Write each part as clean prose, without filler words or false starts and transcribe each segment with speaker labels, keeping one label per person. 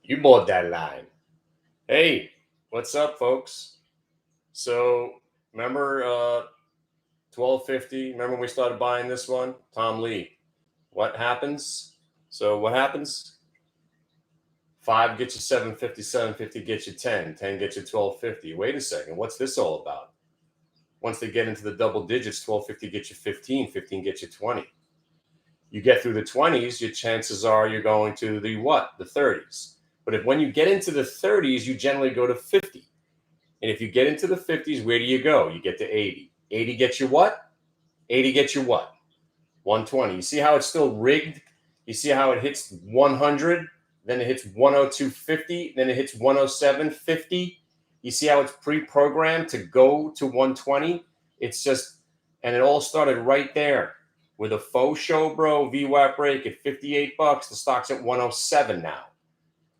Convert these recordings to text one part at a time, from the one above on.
Speaker 1: You bought that line. Hey, what's up, folks? So remember 1250? Remember when we started buying this one? Tom Lee. What happens? So what happens? 5 gets you 750, 750 gets you 10, 10 gets you 1250. Wait a second, what's this all about? Once they get into the double digits, 1250 gets you 15, 15 gets you 20. You get through the 20s, your chances are you're going to the what? The 30s. But when you get into the 30s, you generally go to 50. And if you get into the 50s, where do you go? You get to 80. 80 gets you what? 80 gets you what? 120. You see how it's still rigged? You see how it hits 100, then it hits 102.50, then it hits 107.50. You see how it's pre-programmed to go to 120? It's just, and it all started right there with a faux show, bro. VWAP break at $58. The stock's at 107 now.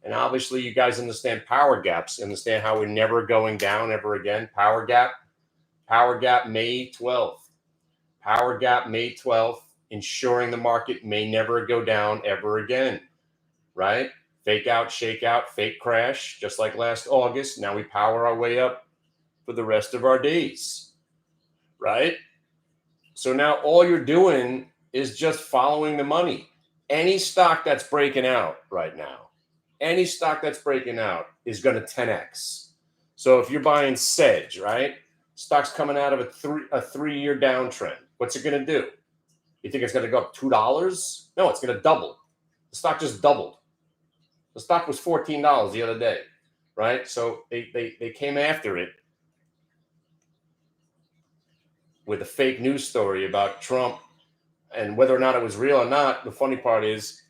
Speaker 1: And obviously, you guys understand power gaps, understand how we're never going down ever again. Power gap, May 12th. Power gap, May 12th, ensuring the market may never go down ever again, right? Fake out, shake out, fake crash, just like last August. Now we power our way up for the rest of our days, right? So now all you're doing is just following the money. Any stock that's breaking out right now, any stock that's breaking out is going to 10x. So if you're buying Sedge, right? Stock's coming out of a three-year downtrend. What's it going to do? You think it's going to go up $2? No, it's going to double. The stock just doubled. The stock was $14 the other day, right? So they came after it with a fake news story about Trump and whether or not it was real or not. The funny part is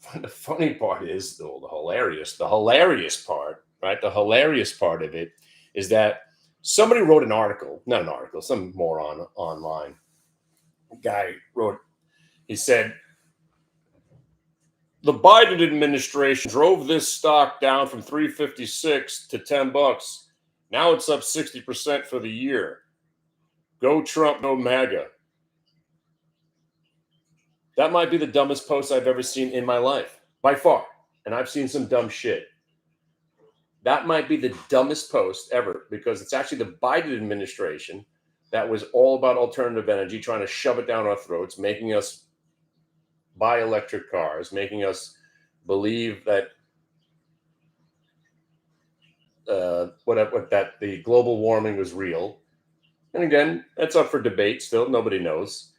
Speaker 1: the hilarious part, right? The hilarious part of it is that somebody wrote an article, not an article, some moron online guy wrote, he said, the Biden administration drove this stock down from 356 to $10. Now it's up 60% for the year. Go Trump, no MAGA. That might be the dumbest post I've ever seen in my life, by far. And I've seen some dumb shit. That might be the dumbest post ever because it's actually the Biden administration that was all about alternative energy, trying to shove it down our throats, making us buy electric cars, making us believe that that the global warming was real. And again, that's up for debate still. Nobody knows.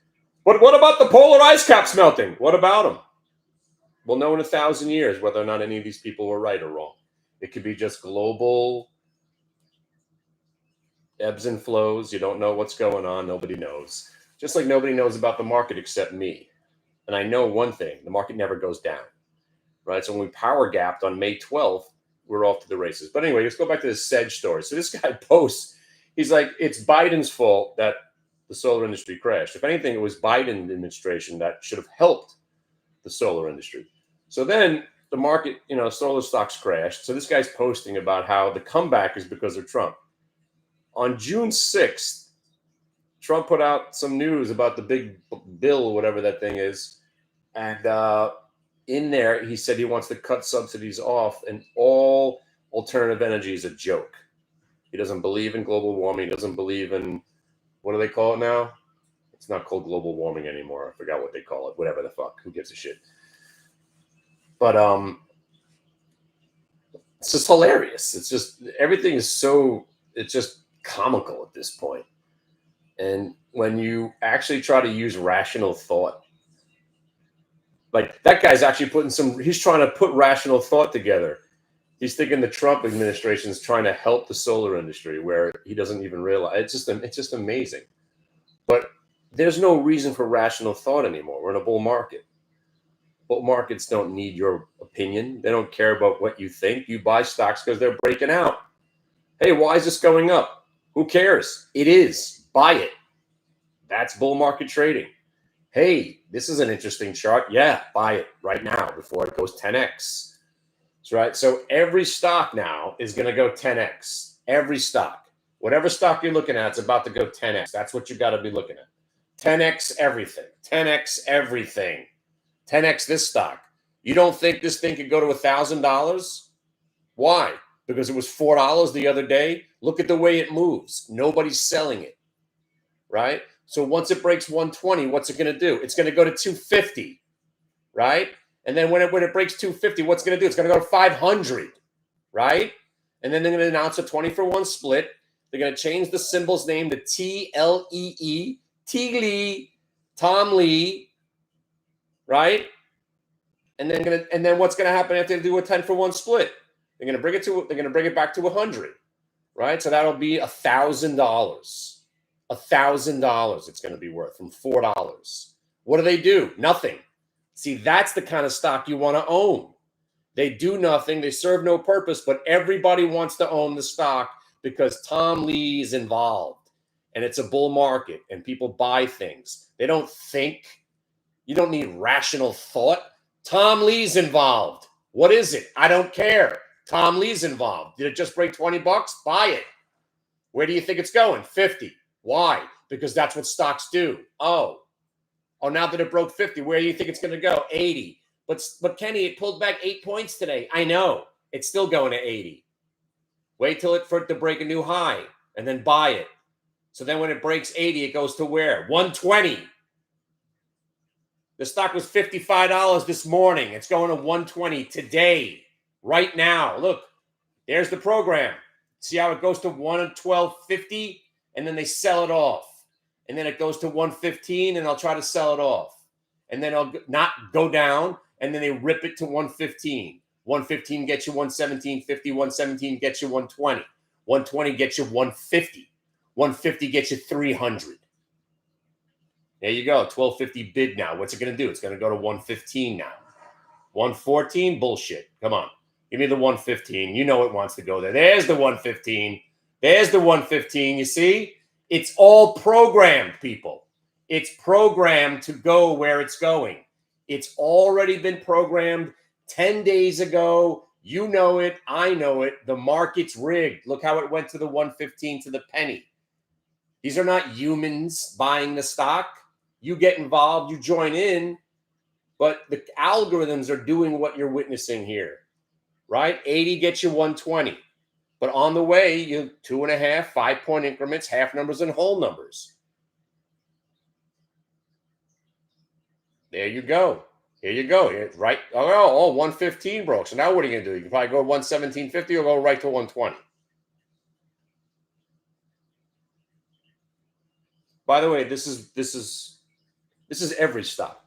Speaker 1: But what about the polar ice caps melting? What about them? We'll know in 1,000 years whether or not any of these people were right or wrong. It could be just global ebbs and flows. You don't know what's going on. Nobody knows. Just like nobody knows about the market except me. And I know one thing, the market never goes down, right? So when we power gapped on May 12th, we're off to the races. But anyway, let's go back to this Sedge story. So this guy posts, he's like, it's Biden's fault that the solar industry crashed. If anything, it was Biden administration that should have helped the solar industry. So then the market, solar stocks crashed. So this guy's posting about how the comeback is because of Trump. On June 6th, Trump put out some news about the big bill or whatever that thing is. And in there, he said he wants to cut subsidies off and all alternative energy is a joke. He doesn't believe in global warming. He doesn't believe in, what do they call it now? It's not called global warming anymore. I forgot what they call it. Whatever the fuck. Who gives a shit? But it's just hilarious. It's just, everything is so, it's just comical at this point. And when you actually try to use rational thought, like that guy's actually he's trying to put rational thought together. He's thinking the Trump administration is trying to help the solar industry where he doesn't even realize. It's just amazing. But there's no reason for rational thought anymore. We're in a bull market. Bull markets don't need your opinion. They don't care about what you think. You buy stocks because they're breaking out. Hey, why is this going up? Who cares? It is. Buy it. That's bull market trading. Hey, this is an interesting chart. Yeah, buy it right now before it goes 10x. That's right. So every stock now is going to go 10x. Every stock. Whatever stock you're looking at, it's about to go 10x. That's what you got to be looking at. 10x everything. 10x everything. 10x this stock. You don't think this thing could go to $1,000? Why? Because it was $4 the other day. Look at the way it moves. Nobody's selling it, right? So once it breaks 120, what's it going to do? It's going to go to 250, right? And then when it breaks 250, what's it going to do? It's going to go to 500, right? And then they're going to announce a 20-for-1 split. They're going to change the symbol's name to TLEE, T. Lee, Tom Lee, right? And then what's going to happen after they do a 10-for-1 split? They're going to bring it back to 100, right? So that'll be $1,000. $1,000 it's going to be worth from $4. What do? Nothing. See, that's the kind of stock you want to own. They do nothing. They serve no purpose, but everybody wants to own the stock because Tom Lee is involved and it's a bull market and people buy things. They don't think. You don't need rational thought. Tom Lee's involved. What is it? I don't care. Tom Lee's involved. Did it just break 20 bucks? Buy it. Where do you think it's going? 50. Why? Because that's what stocks do. Oh, now that it broke 50, where do you think it's going to go? 80. But Kenny, it pulled back 8 points today. I know. It's still going to 80. Wait for it to break a new high and then buy it. So then when it breaks 80, it goes to where? 120. The stock was $55 this morning. It's going to 120 today, right now. Look, there's the program. See how it goes to 112.50 and then they sell it off. And then it goes to 115 and I'll try to sell it off. And then I'll not go down and then they rip it to 115. 115 gets you 117.50. 117 gets you 120. 120 gets you 150. 150 gets you 300. There you go. 1250 bid now. What's it going to do? It's going to go to 115 now. 114? Bullshit. Come on. Give me the 115. You know it wants to go there. There's the 115. There's the 115. You see? It's all programmed, people. It's programmed to go where it's going. It's already been programmed 10 days ago. You know it. I know it. The market's rigged. Look how it went to the 115 to the penny. These are not humans buying the stock. You get involved, you join in, but the algorithms are doing what you're witnessing here, right? 80 gets you 120, but on the way, you 2.5, 5-point increments, half numbers and whole numbers. There you go. Here you go. Here, right? Oh, 115 broke. So now what are you going to do? You can probably go 117.50 or go right to 120. By the way, this is every stock.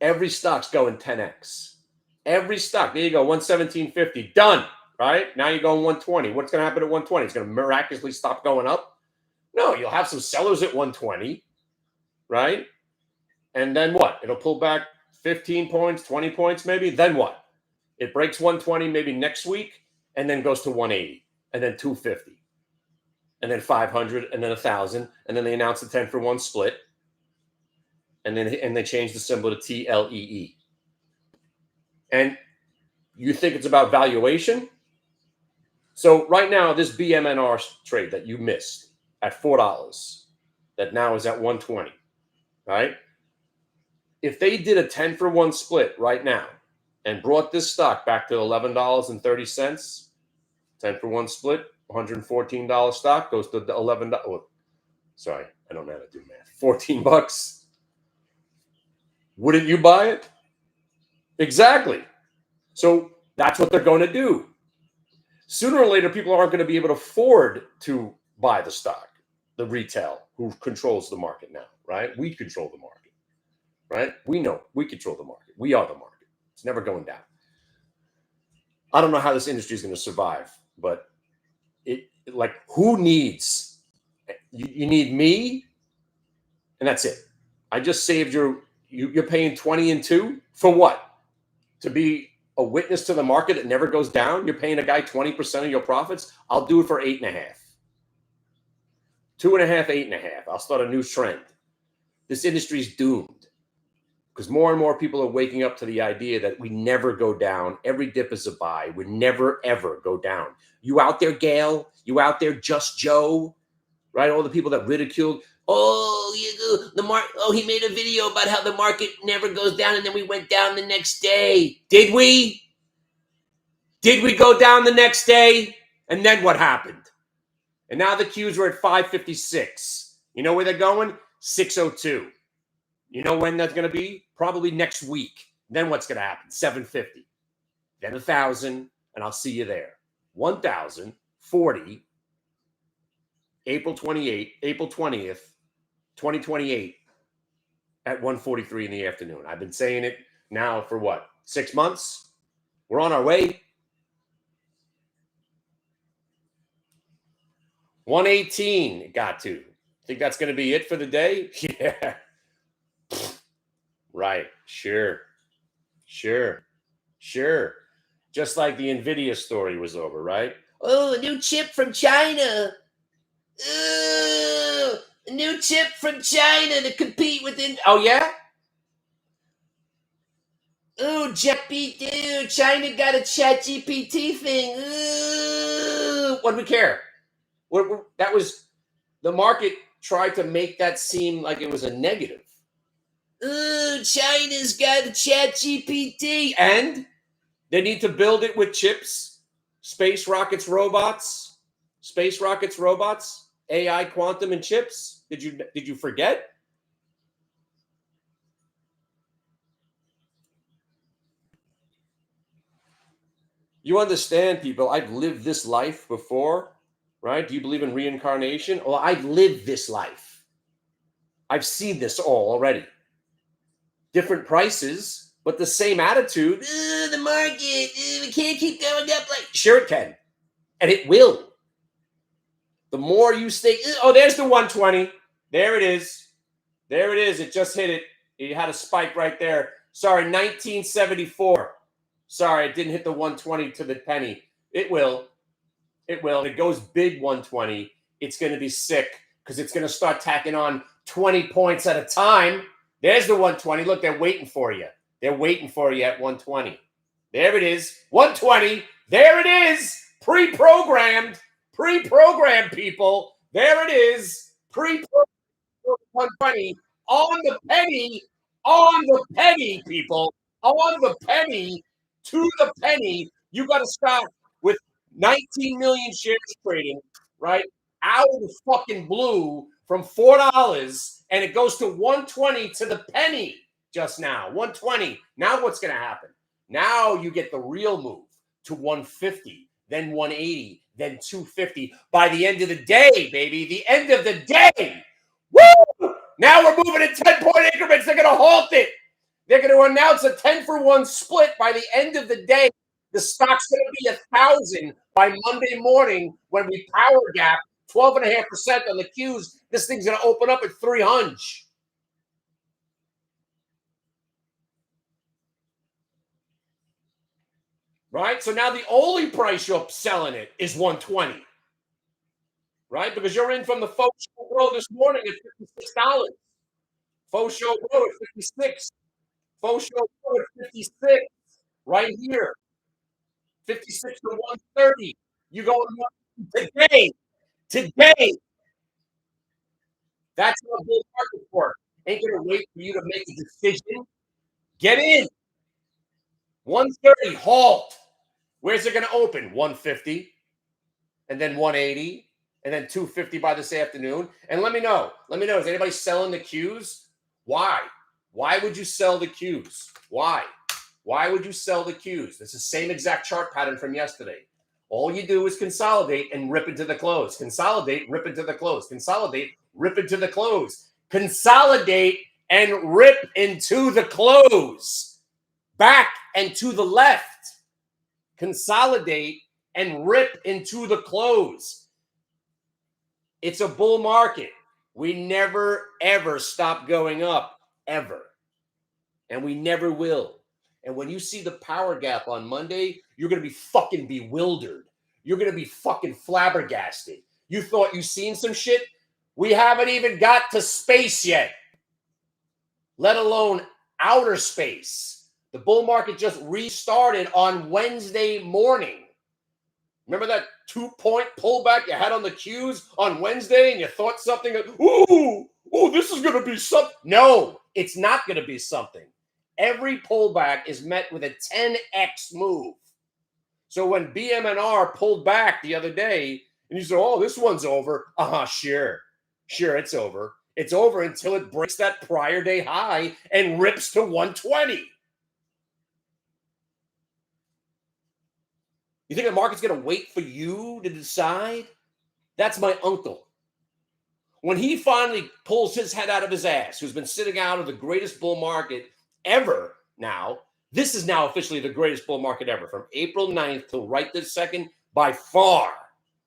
Speaker 1: Every stock's going 10x. Every stock. There you go, 117.50. Done. Right? Now you're going 120. What's going to happen at 120? It's going to miraculously stop going up? No, you'll have some sellers at 120. Right? And then what? It'll pull back 15 points, 20 points maybe. Then what? It breaks 120 maybe next week and then goes to 180 and then 250. And then 500 and then 1,000. And then they announce the 10-for-1 split. And they change the symbol to TLEE. And you think it's about valuation? So right now, this BMNR trade that you missed at $4, that now is at 120, right? If they did a 10-for-1 split right now and brought this stock back to $11.30, 10-for-1 split, $114 stock goes to $11. Oh, sorry, I don't know how to do math. 14 bucks. Wouldn't you buy it? Exactly. So that's what they're going to do. Sooner or later, people aren't going to be able to afford to buy the stock, the retail who controls the market now, right? We control the market, right? We know we control the market. We are the market. It's never going down. I don't know how this industry is going to survive, but who needs? You need me, and that's it. I just saved you're paying 20 and 2 for what? To be a witness to the market that never goes down? You're paying a guy 20% of your profits? I'll do it for 8.5. 2.5, 8.5. I'll start a new trend. This industry's doomed because more and more people are waking up to the idea that we never go down. Every dip is a buy. We never, ever go down. You out there, Gail? You out there, Just Joe? Right? All the people that ridiculed,
Speaker 2: Oh, he made a video about how the market never goes down, and then we went down the next day. Did we? Did we go down the next day? And then what happened? And now the Qs are at 556. You know where they're going? 602. You know when that's going to be? Probably next week. Then what's going to happen? 750. Then 1,000, and I'll see you there. 1,040, April 20th, 2028 at 1:43 in the afternoon. I've been saying it now for what? 6 months? We're on our way. 118 it got to. Think that's going to be it for the day? Yeah. Right. Sure. Just like the NVIDIA story was over, right? Oh, a new chip from China. Ooh, a new chip from China to compete with Oh, yeah? Ooh, dude, China got a chat GPT thing. Ooh. What do we care? That was, the market tried to make that seem like it was a negative. Ooh, China's got a chat GPT. And they need to build it with chips, space rockets, robots, AI, quantum, and chips. Did you forget? You understand, people, I've lived this life before, right? Do you believe in reincarnation? Well, I've lived this life. I've seen this all already. Different prices, but the same attitude. The market, we can't keep going up. Like, sure it can, and it will. The more you stay, oh, there's the 120. There it is. It just hit it. It had a spike right there. Sorry, 1974. Sorry, it didn't hit the 120 to the penny. It will. It goes big 120. It's going to be sick because it's going to start tacking on 20 points at a time. There's the 120. Look, they're waiting for you. They're waiting for you at 120. There it is. 120. There it is. Pre-programmed, people. There it is. Pre-programmed 120 on the penny, people. On the penny, to the penny. You got to start with 19 million shares trading, right? Out of the fucking blue from $4, and it goes to 120 to the penny just now. 120. Now what's going to happen? Now you get the real move to 150, then 180, then 250 by the end of the day, baby. The end of the day. Woo! Now we're moving in 10-point increments. They're going to halt it. They're going to announce a 10-for-1 split by the end of the day. The stock's going to be 1,000 by Monday morning when we power gap 12.5% on the Qs. This thing's going to open up at 300. Right? So now the only price you're selling it is 120. Right? Because you're in from the faux show row this morning at $56. Faux show row at 56. Faux show row at 56. Right here. 56 to 130. You go today. That's how bull markets work. Ain't gonna wait for you to make a decision. Get in. 130, halt. Where's it gonna open? 150, and then 180, and then 250 by this afternoon. And let me know. Is anybody selling the Qs? Why? Why would you sell the Qs? Why? Why would you sell the Qs? It's the same exact chart pattern from yesterday. All you do is consolidate and rip into the close. Consolidate, rip into the close. Consolidate, rip into the close. Consolidate and rip into the close. Back and to the left. Consolidate and rip into the close. It's a bull market. We never, ever stop going up, ever. And we never will. And when you see the power gap on Monday, you're going to be fucking bewildered. You're going to be fucking flabbergasted. You thought you seen some shit? We haven't even got to space yet, let alone outer space. The bull market just restarted on Wednesday morning. Remember that 2-point pullback you had on the Qs on Wednesday and you thought something, ooh, this is going to be something. No, it's not going to be something. Every pullback is met with a 10x move. So when BMNR pulled back the other day and you said, oh, this one's over. Sure, it's over. It's over until it breaks that prior day high and rips to 120. You think the market's going to wait for you to decide? That's my uncle. When he finally pulls his head out of his ass, who's been sitting out of the greatest bull market ever now, this is now officially the greatest bull market ever. From April 9th till right this second, by far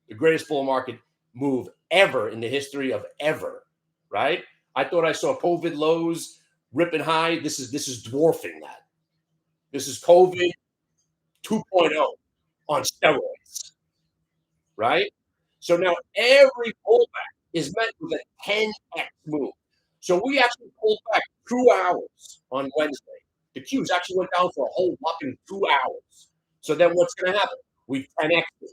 Speaker 2: the greatest bull market move ever in the history of ever, right? I thought I saw COVID lows ripping high. This is dwarfing that. This is COVID 2.0 on steroids, right? So now every pullback is met with a 10x move. So we actually pulled back 2 hours on Wednesday. The Qs actually went down for a whole whopping 2 hours. So then what's going to happen? We 10x it.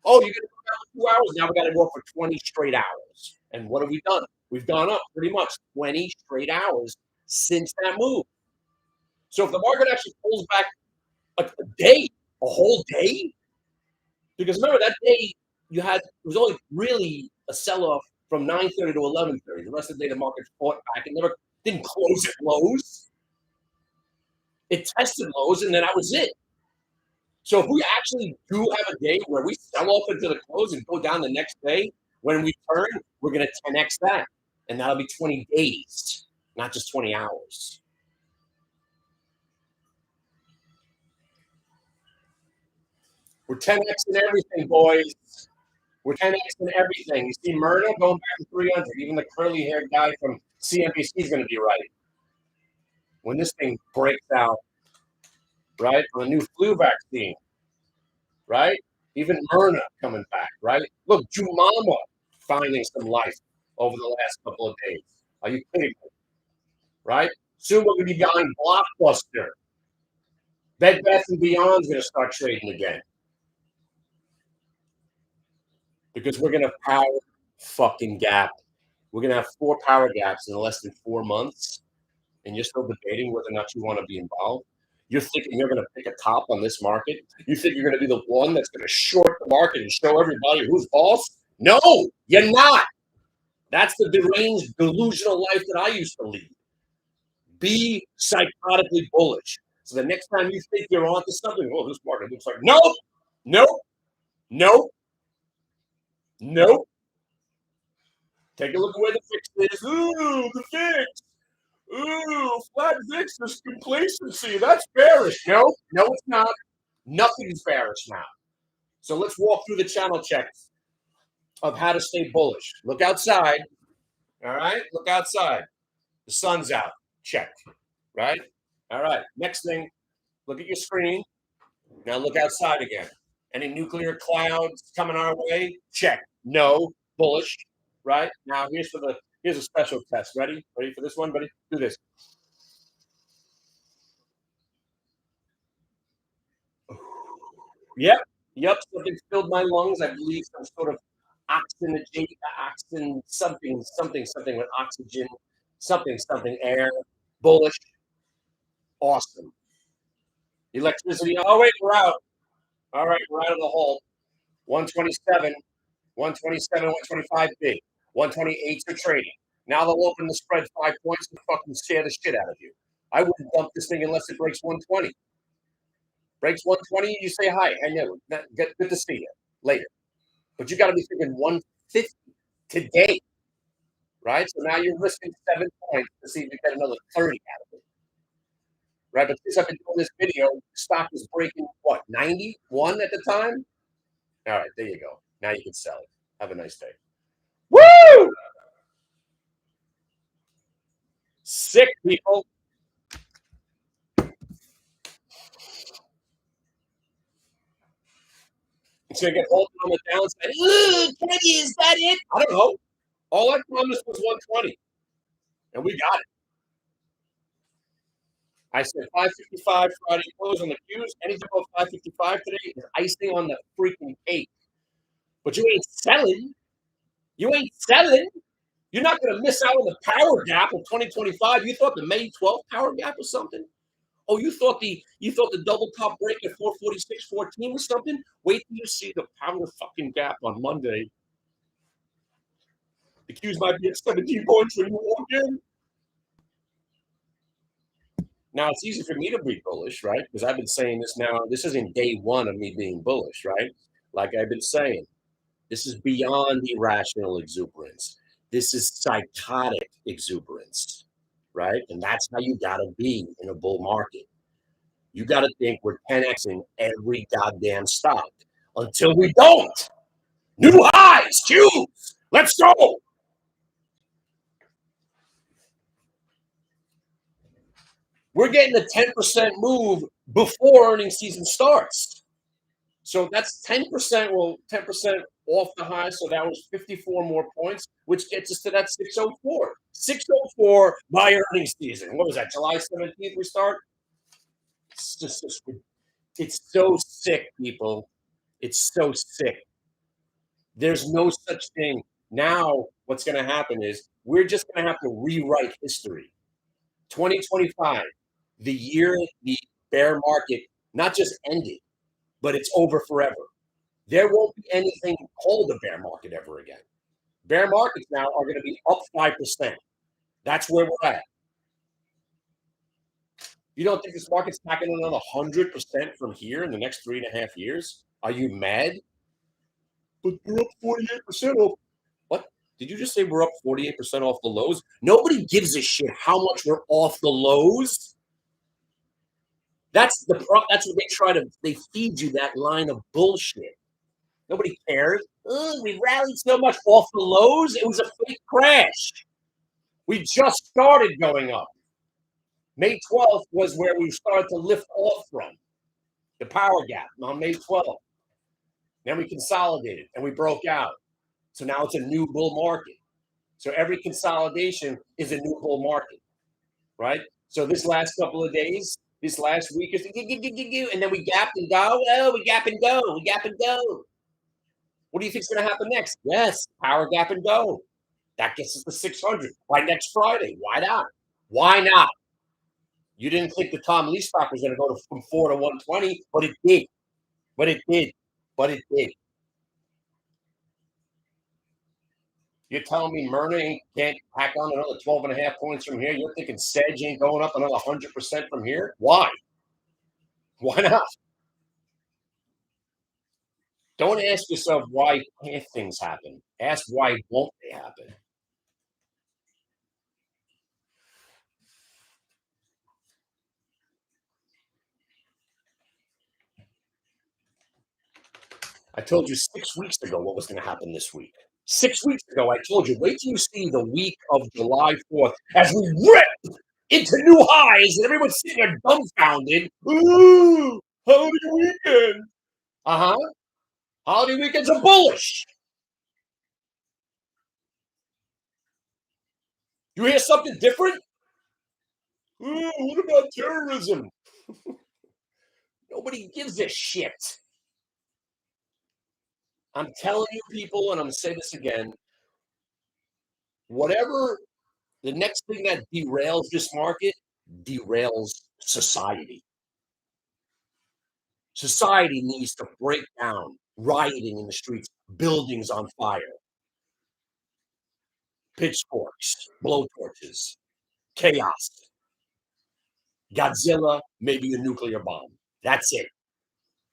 Speaker 2: Oh, you're going to go down for 2 hours? Now we got to go for 20 straight hours. And what have we done? We've gone up pretty much 20 straight hours since that move. So if the market actually pulls back a day, a whole day, because remember that day it was only really a sell-off from 9:30 to 11:30. The rest of the day the market fought back and never didn't close at lows. It tested lows and then that was it. So if we actually do have a day where we sell off into the close and go down the next day, when we turn, we're going to 10x that. And that'll be 20 days, not just 20 hours. We're 10xing everything, boys. We're 10xing everything. You see Myrna going back to 300. Even the curly-haired guy from CNBC is going to be right. When this thing breaks out, right, on a new flu vaccine, right? Even Myrna coming back, right? Look, Jumama finding some life over the last couple of days. Are you kidding me? Right? Soon we're going to be buying Blockbuster. Bed Bath & Beyond's going to start trading again. Because we're going to power fucking gap. We're going to have 4 power gaps in less than 4 months. And you're still debating whether or not you want to be involved. You're thinking you're going to pick a top on this market. You think you're going to be the one that's going to short the market and show everybody who's boss? No, you're not. That's the deranged, delusional life that I used to lead. Be psychotically bullish. So the next time you think you're onto something, oh, this market looks like, nope, nope, nope, nope. Take a look at where the fix is. Ooh, the fix. Ooh, flat VIX is complacency. That's bearish. No, it's not. Nothing is bearish now. So let's walk through the channel checks of how to stay bullish. Look outside. All right? Look outside. The sun's out. Check. Right? All right. Next thing, look at your screen. Now look outside again. Any nuclear clouds coming our way? Check. No. Bullish. Right? Now here's a special test. Ready? Ready for this one, buddy? Do this. Yep. Something filled my lungs. I believe some sort of something with oxygen, something air. Bullish. Awesome. Electricity. Oh wait, we're out. All right, we're out of the hole. 127, 125 big. 128s are trading. Now they'll open the spread 5 points and fucking scare the shit out of you. I wouldn't dump this thing unless it breaks 120. Breaks 120, you say hi. I know. Good to see you later. But you got to be thinking 150 today, right? So now you're risking 7 points to see if you get another 30 out of it, right? But since I've been doing this video, stock was breaking what 91 at the time. All right, there you go. Now you can sell it. Have a nice day. Woo! Sick people. It's gonna get halted on the downside. Ooh, Kenny, is that it? I don't know. All I promised was 120, and we got it. I said 555 Friday close on the Qs. Anything above 555 today is icing on the freaking cake. But you ain't selling. You ain't selling. You're not going to miss out on the power gap of 2025. You thought the May 12th power gap was something? Oh, you thought the double top break at 446.14 was something? Wait till you see the power fucking gap on Monday. The Qs might be at 17 points when you walk in. Now it's easy for me to be bullish, right? Because I've been saying this now. This isn't day one of me being bullish, right? Like I've been saying, this is beyond irrational exuberance. This is psychotic exuberance, right? And that's how you got to be in a bull market. You got to think we're 10xing every goddamn stock until we don't. New highs, Qs. Let's go. We're getting a 10% move before earnings season starts. So that's 10%. Well, 10% off the high. So that was 54 more points, which gets us to that 604. 604 by earnings season. What was that? July 17th we start? It's so sick, people. It's so sick. There's no such thing. Now, what's going to happen is we're just going to have to rewrite history. 2025, the year the bear market not just ended, but it's over forever. There won't be anything called a bear market ever again. Bear markets now are going to be up 5%. That's where we're at. You don't think this market's not going to another 100% from here in the next 3.5 years? Are you mad? But you're up 48% off. What? Did you just say we're up 48% off the lows? Nobody gives a shit how much we're off the lows. That's what they feed you that line of bullshit. Nobody cares. Oh, we rallied so much off the lows. It was a fake crash. We just started going up. May 12th was where we started to lift off from the power gap on May 12th. Then we consolidated and we broke out. So now it's a new bull market. So every consolidation is a new bull market, right? So this last couple of days, this last week is and then we gapped and go. Oh, we gap and go. We gap and go. What do you think is going to happen next? Yes, power gap and go. That gets us to 600 by next Friday. Why not? Why not? You didn't think the Tom Lee stock was going to go from 4 to 120, but it did. But it did. But it did. You're telling me Myrna can't pack on another 12.5 points from here? You're thinking Sedge ain't going up another 100% from here? Why? Why not? Don't ask yourself why can't things happen. Ask why won't they happen. I told you 6 weeks ago what was going to happen this week. 6 weeks ago, I told you, wait till you see the week of July 4th as we rip into new highs and everyone's sitting there dumbfounded. Ooh, holiday weekend. Uh-huh. Holiday weekends are bullish. You hear something different? Ooh, what about terrorism? Nobody gives a shit. I'm telling you, people, and I'm going to say this again, whatever the next thing that derails this market derails society. Society needs to break down, rioting in the streets, buildings on fire, pitchforks, blowtorches, chaos, Godzilla, maybe a nuclear bomb. That's it.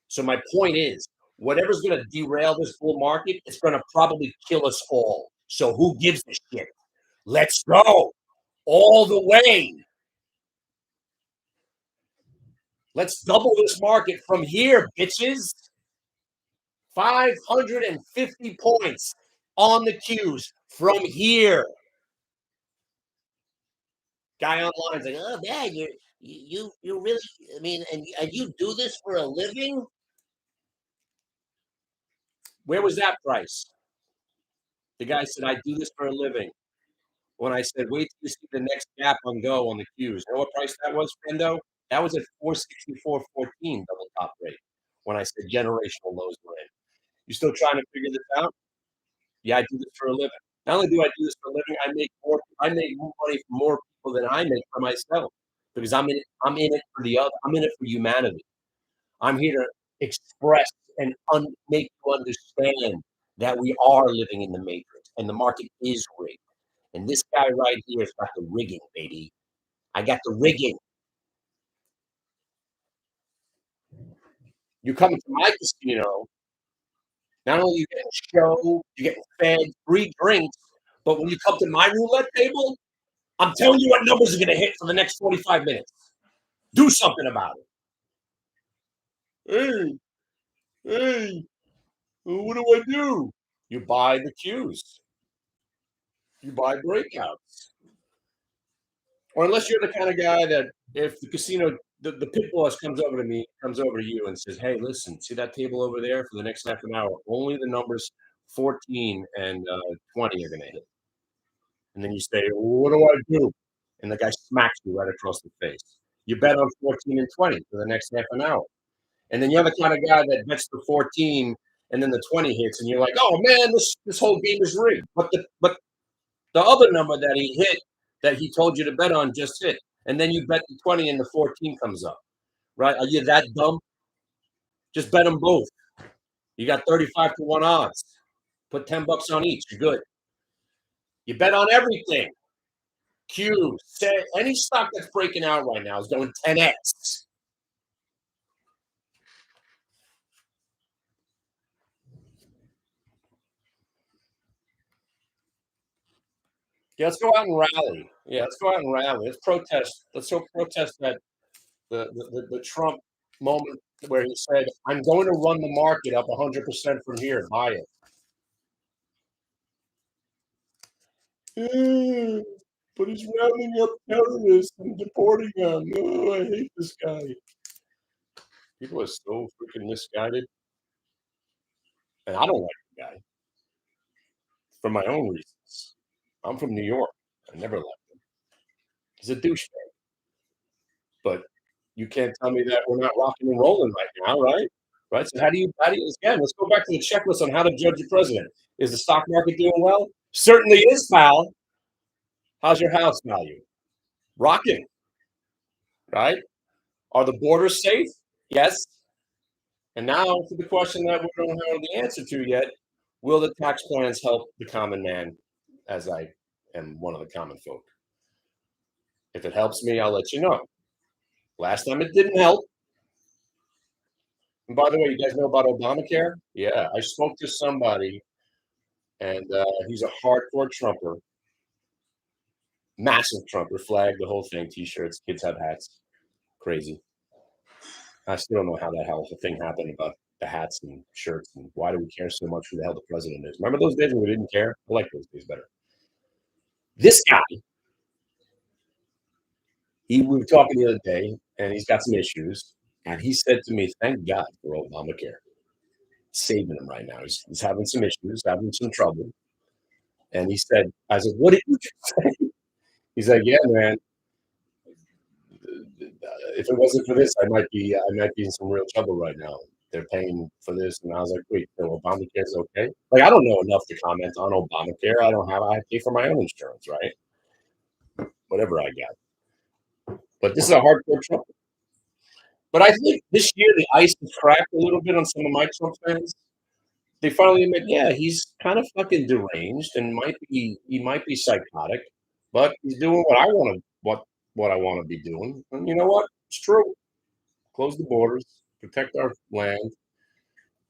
Speaker 2: So my point is, whatever's going to derail this bull market, it's going to probably kill us all. So who gives a shit? Let's go all the way. Let's double this market from here, bitches. 550 points on the Qs from here. Guy online is like, oh man, you really, I mean, and you do this for a living? Where was that price? The guy said, I do this for a living. when I said, wait till you see the next gap on go on the Qs. You know what price that was, Fendo? That was at 464.14 double top rate when I said generational lows were in. You still trying to figure this out? Yeah, I do this for a living. Not only do I do this for a living, I make more money for more people than I make for myself because I'm in it for the other. I'm in it for humanity. I'm here to express and make you understand that we are living in the matrix and the market is rigged. And this guy right here has got the rigging, baby. I got the rigging. You come to my casino, not only you getting show, you're getting fed, free drinks, but when you come to my roulette table, I'm telling you what numbers are going to hit for the next 45 minutes. Do something about it. Hey, what do I do? You buy the cues. You buy breakouts. Or unless you're the kind of guy that if the casino, the pit boss comes over to you and says, hey, listen, see that table over there for the next half an hour? Only the numbers 14 and 20 are going to hit. And then you say, well, what do I do? And the guy smacks you right across the face. You bet on 14 and 20 for the next half an hour. And then you're the kind of guy that bets the 14 and then the 20 hits, and you're like, oh man, this whole game is rigged. But the other number that he hit that he told you to bet on just hit. And then you bet the 20 and the 14 comes up. Right? Are you that dumb? Just bet them both. You got 35 to 1 odds. Put 10 bucks on each. You're good. You bet on everything. Q, say any stock that's breaking out right now is going 10x. Yeah, let's go out and rally. Yeah, let's go out and rally. Let's protest. Let's go protest that the Trump moment where he said, "I'm going to run the market up 100% from here. Buy it." But he's rounding up terrorists and deporting them. Oh, I hate this guy. People are so freaking misguided, and I don't like the guy for my own reasons. I'm from New York. I never liked him. He's a douchebag. But you can't tell me that we're not rocking and rolling right now, right? Right. So how do you again? Let's go back to the checklist on how to judge a president. Is the stock market doing well? Certainly is, pal. How's your house value? Rocking, right? Are the borders safe? Yes. And now to the question that we don't have the answer to yet: will the tax plans help the common man? As I am one of the common folk. If it helps me, I'll let you know. Last time it didn't help. And by the way, you guys know about Obamacare? Yeah, I spoke to somebody, and he's a hardcore Trumper, massive Trumper, flag, the whole thing, T-shirts, kids have hats, crazy. I still don't know how the hell the thing happened about the hats and shirts, and why do we care so much who the hell the president is? Remember those days when we didn't care? I like those days better. This guy, we were talking the other day, and he's got some issues, and he said to me, "Thank God for Obamacare." Saving him right now. He's having some issues, having some trouble. And he said, I said, what did you say? He's like, yeah, man. If it wasn't for this, I might be in some real trouble right now. They're paying for this. And I was like, wait, so Obamacare's okay? Like, I don't know enough to comment on Obamacare. I pay for my own insurance, right? Whatever I got. But this is a hardcore Trump. But I think this year the ice has cracked a little bit on some of my Trump fans. They finally admit, yeah, he's kind of fucking deranged and he might be psychotic, but he's doing what I want to be doing. And you know what? It's true. Close the borders, protect our land,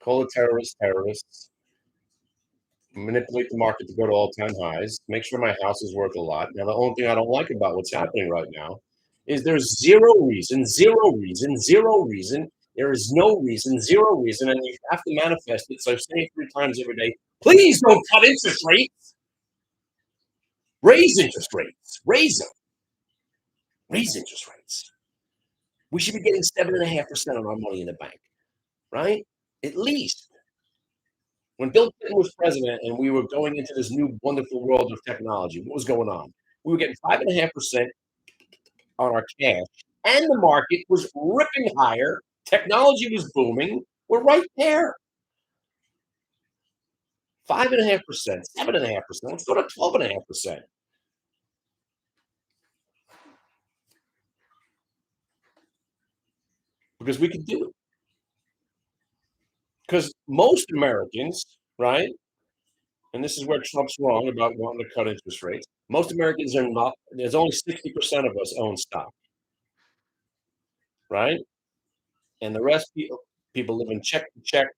Speaker 2: call the terrorists, manipulate the market to go to all-time highs, make sure my house is worth a lot. Now, the only thing I don't like about what's happening right now is there's zero reason, zero reason, zero reason. There is no reason, zero reason, and you have to manifest it. So I say it 3 times every day. Please don't cut interest rates. Raise interest rates. Raise them. Raise interest rates. We should be getting 7.5% on our money in the bank, right? At least. When Bill Clinton was president and we were going into this new wonderful world of technology, what was going on? We were getting 5.5% on our cash, and the market was ripping higher. Technology was booming. We're right there. 5.5%, 7.5%. Let's go to 12.5%. Because we can do it. Because most Americans, right? And this is where Trump's wrong about wanting to cut interest rates. Most Americans are not, there's only 60% of us own stock, right? And the rest people live in check to check,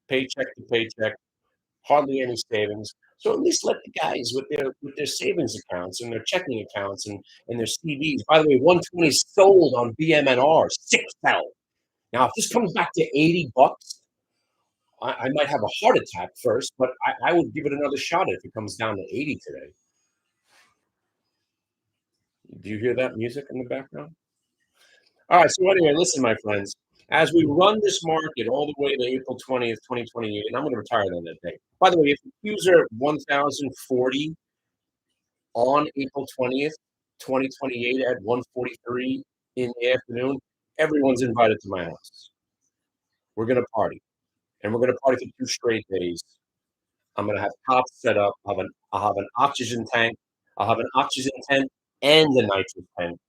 Speaker 2: paycheck to paycheck, hardly any savings. So at least let the guys with their savings accounts and their checking accounts and their CDs. By the way, 120 sold on BMNR, 6 sell. Now, if this comes back to $80, I might have a heart attack first, but I would give it another shot if it comes down to 80 today. Do you hear that music in the background? All right. So anyway, listen, my friends, as we run this market all the way to April 20th, 2028, and I'm going to retire on that day. By the way, if the Qs are 1,040 on April 20th, 2028 at 1:43 in the afternoon, everyone's invited to my house. We're going to party, and we're going to party for 2 straight days. I'm going to have tops set up. I'll have an oxygen tank. I'll have an oxygen tent and a nitrogen tent.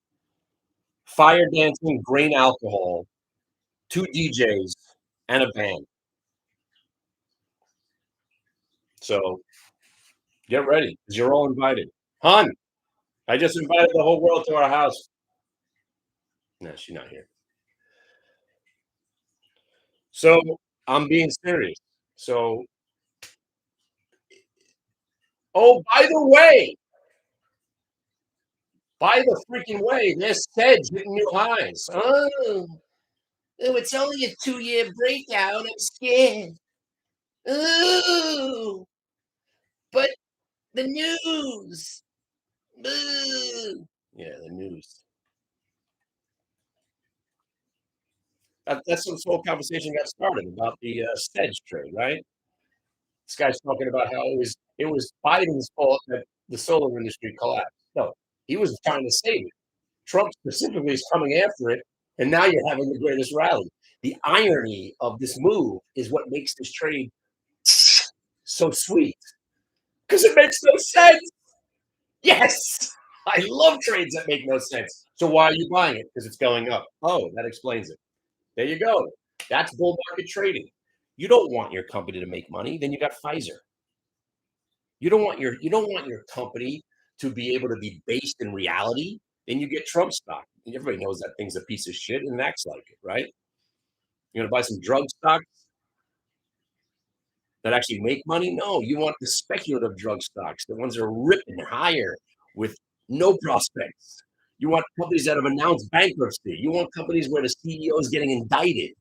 Speaker 2: Fire dancing, grain alcohol, 2 DJs, and a band. So get ready, because you're all invited. Hun, I just invited the whole world to our house. No, she's not here. So I'm being serious. So, oh, by the freaking way, there's Sedge hitting new highs. It's only a 2-year breakout. I'm scared. Oh, but the news. Boo. Yeah, the news. That's when this whole conversation got started about the Sedge trade, right? This guy's talking about how it was Biden's fault that the solar industry collapsed. No, he was trying to save it. Trump specifically is coming after it, and now you're having the greatest rally. The irony of this move is what makes this trade so sweet because it makes no sense. Yes, I love trades that make no sense. So why are you buying it? Because it's going up. Oh, that explains it. There you go. That's bull market trading. You don't want your company to make money, then you got Pfizer. You don't want your company to be able to be based in reality, then you get Trump stock. Everybody knows that thing's a piece of shit and acts like it, right? You're gonna buy some drug stocks that actually make money? No, you want the speculative drug stocks, the ones that are ripping higher with no prospects. You want companies that have announced bankruptcy. You want companies where the CEO is getting indicted.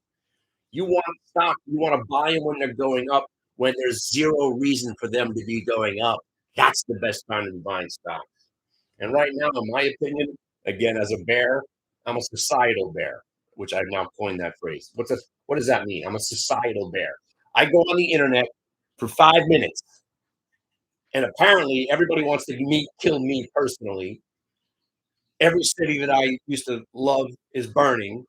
Speaker 2: You want stock, you want to buy them when they're going up, when there's zero reason for them to be going up. That's the best time to be buying stock. And right now, in my opinion, again, as a bear, I'm a societal bear, which I've now coined that phrase. What does that mean? I'm a societal bear. I go on the internet for 5 minutes, and apparently everybody wants to kill me personally. Every city that I used to love is burning,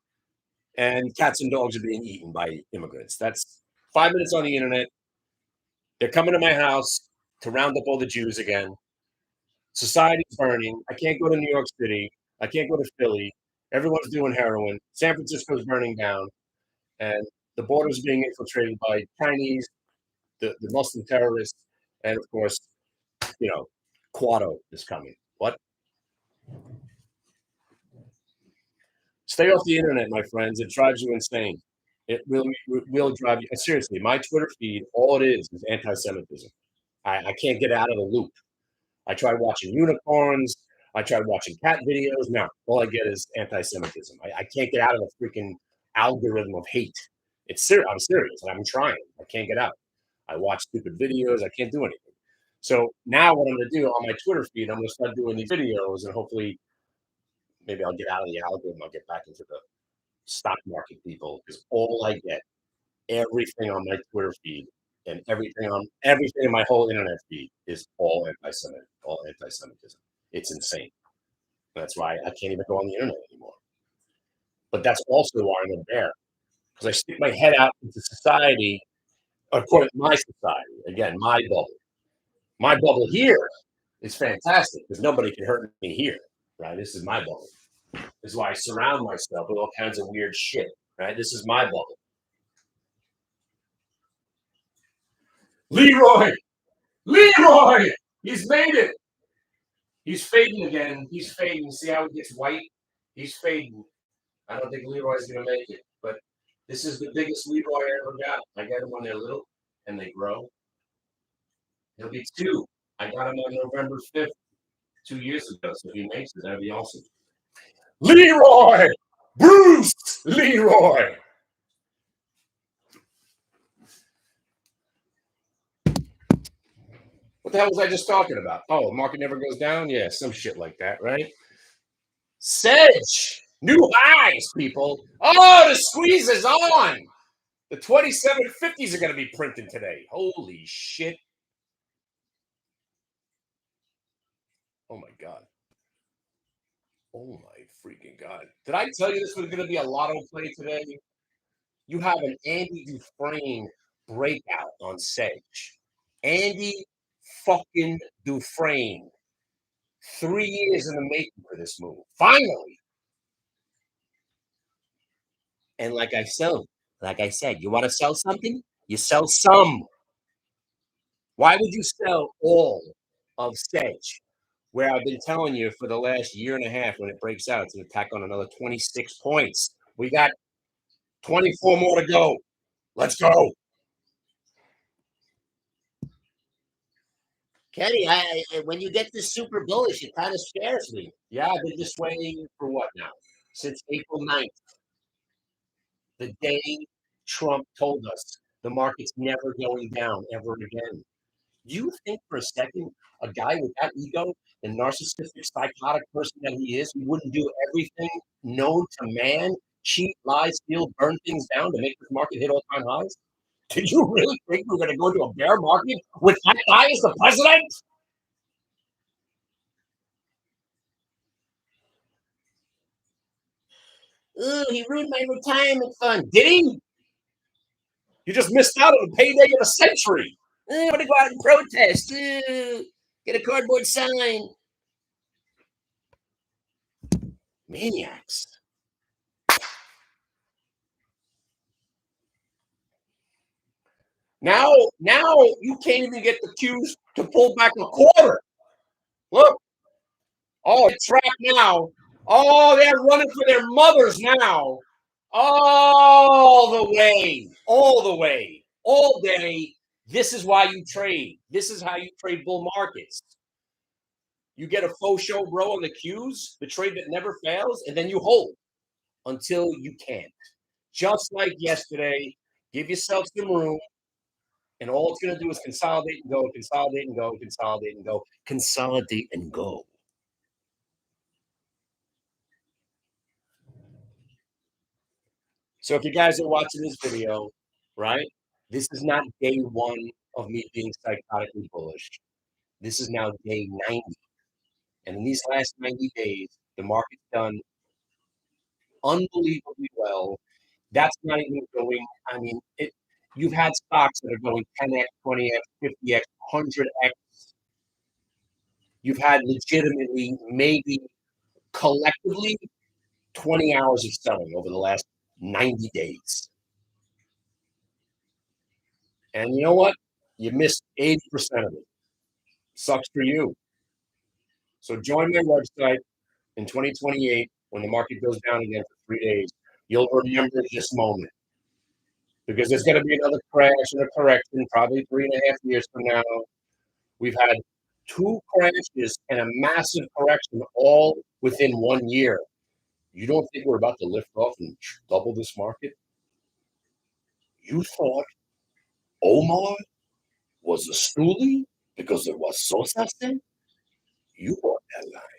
Speaker 2: and cats and dogs are being eaten by immigrants. That's 5 minutes on the internet. They're coming to my house to round up all the Jews again. Society's burning. I can't go to New York City. I can't go to Philly. Everyone's doing heroin. San Francisco's burning down, and the border's being infiltrated by Chinese, the Muslim terrorists, and of course, you know, Quado is coming. What? Stay off the internet, my friends. It drives you insane. It will drive you. Seriously, my Twitter feed, all it is anti-Semitism. I can't get out of the loop. I tried watching unicorns. I tried watching cat videos. No, all I get is anti-Semitism. I can't get out of the freaking algorithm of hate. I'm serious. I'm trying. I can't get out. I watch stupid videos. I can't do anything. So now what I'm going to do on my Twitter feed, I'm going to start doing these videos, and hopefully, maybe I'll get out of the algorithm. I'll get back into the stock market people because all I get, everything on my Twitter feed and everything in my whole internet feed is all anti-Semitic, all anti-Semitism. It's insane. That's why I can't even go on the internet anymore. But that's also why I'm a bear, because I stick my head out into society, according to my society. Again, my bubble. My bubble here is fantastic because nobody can hurt me here, right? This is my bubble. This is why I surround myself with all kinds of weird shit, right? This is my bubble. Leroy! Leroy! He's made it! He's fading again. He's fading. See how it gets white? He's fading. I don't think Leroy's going to make it, but this is the biggest Leroy I ever got. I got him when they're little and they grow. He'll be 2. I got him on November 5th, 2 years ago. So if he makes it, that'd be awesome. Leroy! Bruce Leroy! What the hell was I just talking about? Oh, market never goes down? Yeah, some shit like that, right? Sedge! New highs, people. Oh, the squeeze is on. The 2750s are going to be printing today. Holy shit. Oh, my God. Oh, my freaking God. Did I tell you this was going to be a lotto play today? You have an Andy Dufresne breakout on Sedge. Andy fucking Dufresne. 3 years in the making for this move. Finally. And like I said, you want to sell something? You sell some. Why would you sell all of Sedge? Where I've been telling you for the last year and a half, when it breaks out, it's going to tack on another 26 points. We got 24 more to go. Let's go. Kenny, when you get this super bullish, it kind of scares me. Yeah, I've been this way for what now? Since April 9th. The day Trump told us the market's never going down ever again. Do you think for a second a guy with that ego and narcissistic, psychotic person that he is, he wouldn't do everything known to man, cheat, lie, steal, burn things down to make this market hit all-time highs? Did you really think we were going to go into a bear market with that guy as the president? Ooh, he ruined my retirement fund. Did he? You just missed out on the payday of a century. I want to go out and protest. Get a cardboard sign. Maniacs. Now you can't even get the Qs to pull back a quarter. Look. Oh, it's trapped now. Oh, they're running for their mothers now. All the way. All the way. All day. This is why you trade. This is how you trade bull markets. You get a faux show, bro, on the Qs, the trade that never fails, and then you hold until you can't. Just like yesterday, give yourself some room, and all it's going to do is consolidate and go, consolidate and go, consolidate and go, consolidate and go. So if you guys are watching this video, right, this is not day 1 of me being psychotically bullish. This is now day 90. And in these last 90 days, the market's done unbelievably well. That's not even going, I mean, you've had stocks that are going 10x, 20x, 50x, 100x. You've had legitimately, maybe collectively, 20 hours of selling over the last 90 days. And you know what? You missed 80% of it. Sucks for you. So join my website in 2028 when the market goes down again for 3 days. You'll remember this moment because there's going to be another crash and a correction, probably 3.5 years from now. We've had 2 crashes and a massive correction all within 1 year. You don't think we're about to lift off and double this market? You thought Omar was a stoolie because it was Sosa? You bought that line.